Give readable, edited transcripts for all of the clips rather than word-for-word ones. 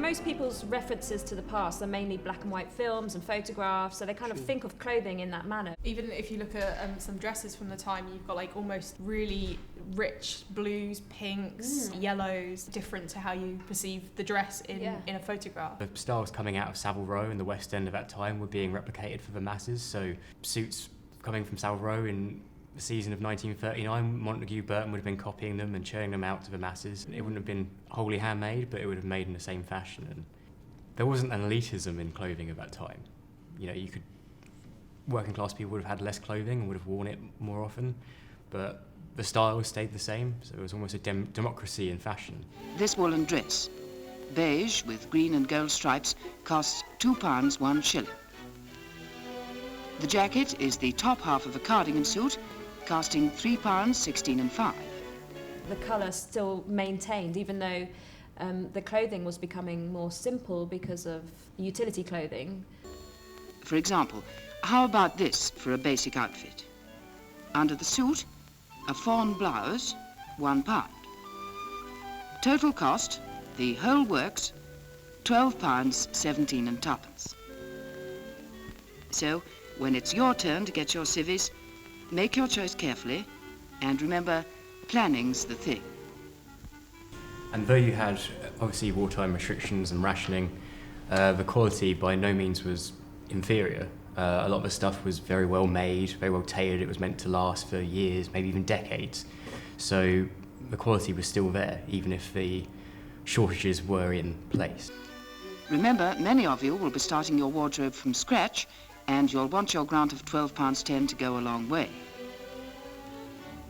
Most people's references to the past are mainly black and white films and photographs, so they kind of think of clothing in that manner. Even if you look at some dresses from the time, you've got like almost really rich blues, pinks, yellows, different to how you perceive the dress in a photograph. The styles coming out of Savile Row in the West End of that time were being replicated for the masses, so suits coming from Savile Row in the season of 1939, Montague Burton would have been copying them and churning them out to the masses. It wouldn't have been wholly handmade, but it would have made in the same fashion. And there wasn't an elitism in clothing at that time. You know, working class people would have had less clothing and would have worn it more often, but the style stayed the same, so it was almost a democracy in fashion. This woolen dress, beige with green and gold stripes, costs £2 1 shilling. The jacket is the top half of a cardigan suit, costing £3 16 5. The colour still maintained, even though the clothing was becoming more simple because of utility clothing. For example, how about this for a basic outfit? Under the suit, a fawn blouse, £1. Total cost, the whole works, £12 17 and twopence. So, when it's your turn to get your civvies, make your choice carefully, and remember, planning's the thing. And though you had obviously wartime restrictions and rationing, the quality by no means was inferior. A lot of the stuff was very well made, very well tailored. It was meant to last for years, maybe even decades. So the quality was still there, even if the shortages were in place. Remember, many of you will be starting your wardrobe from scratch, and you'll want your grant of £12 10 to go a long way.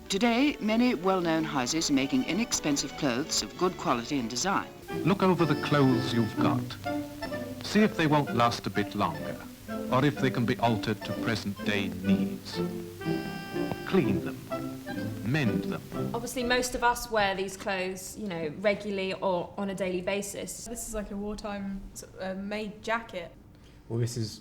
Today, many well-known houses are making inexpensive clothes of good quality and design. Look over the clothes you've got. See if they won't last a bit longer, or if they can be altered to present-day needs. Clean them, mend them. Obviously, most of us wear these clothes, you know, regularly or on a daily basis. This is like a wartime made jacket. Well, this is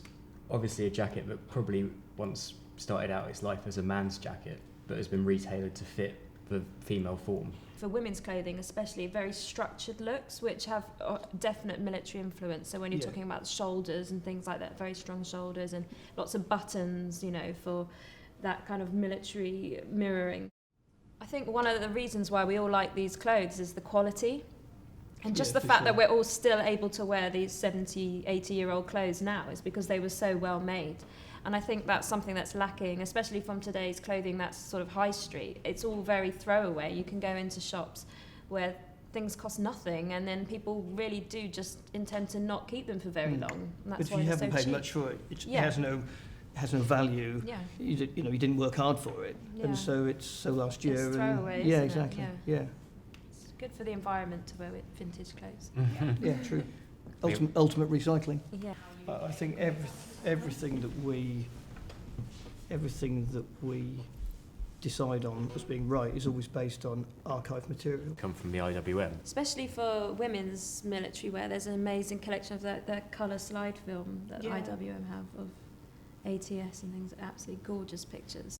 obviously a jacket that probably once started out its life as a man's jacket, but has been retailored to fit the female form. For women's clothing especially, very structured looks which have definite military influence. So when you're talking about the shoulders and things like that, very strong shoulders and lots of buttons, you know, for that kind of military mirroring. I think one of the reasons why we all like these clothes is the quality. And just the fact that we're all still able to wear these 70, 80-year-old clothes now is because they were so well made. And I think that's something that's lacking, especially from today's clothing that's sort of high street. It's all very throwaway. You can go into shops where things cost nothing, and then people really do just intend to not keep them for very long. And that's but why if you they're haven't so paid cheap. much for it, it has no value. Yeah. You didn't work hard for it, and so it's so last year. It's throwaway, yeah, isn't it? exactly. Yeah. It's good for the environment to wear vintage clothes. Yeah, true. Ultimate recycling. Yeah. I think everything that we decide on as being right is always based on archive material. Come from the IWM. Especially for women's military wear, there's an amazing collection of their colour slide film that IWM have of ATS and things, absolutely gorgeous pictures.